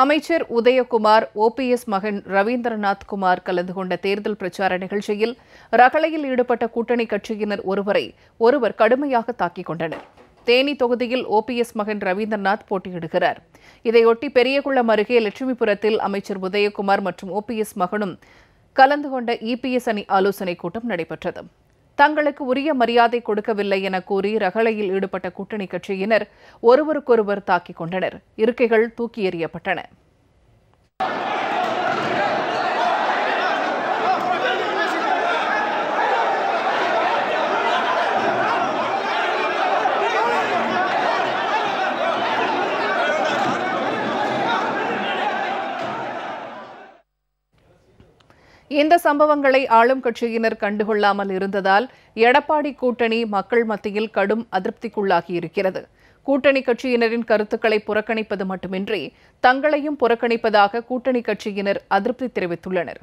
அமைச்சர் உதயகுமார், OPS மகன் ரவீந்திரநாத் குமார் கலந்து கொண்ட தேர்தல் பிரச்சார நிகழ்ச்சியில் ரகளையில் ஈடுபட்ட கூட்டணி கட்சியினர் ஒருவர் கடுமையாக தாக்கிக் கொண்டனர். தேனி தொகுதியில் OPS மகன் ரவீந்திரநாத் போட்டியிடுகிறார். இதையொட்டி பெரியகுளம் அருகே லட்சுமிபுரத்தில் அமைச்சர் உதயகுமார் மற்றும் OPS மகனும் கலந்து கொண்ட EPS அணி ஆலோசனைக் கூட்டம் நடைபெற்றது. தங்களுக்கு உரிய மரியாதை கொடுக்கவில்லை என கூறி ரகளையில் ஈடுபட்ட கூட்டணி கட்சியினர் ஒருவருக்கொருவர் தாக்கிக் கொண்டனர். இருக்கைகள் தூக்கி எறியப்பட்டன. இந்த சம்பவங்களை ஆளும் கட்சியினர் கண்டுகொள்ளாமல் இருந்ததால் எடப்பாடி கூட்டணி மக்கள் மத்தியில் கடும் அதிருப்திக்குள்ளாகியிருக்கிறது. கூட்டணி கட்சியினரின் கருத்துக்களை புறக்கணிப்பது மட்டுமின்றி தங்களையும் புறக்கணிப்பதாக கூட்டணி கட்சியினர் அதிருப்தி தெரிவித்துள்ளனர்.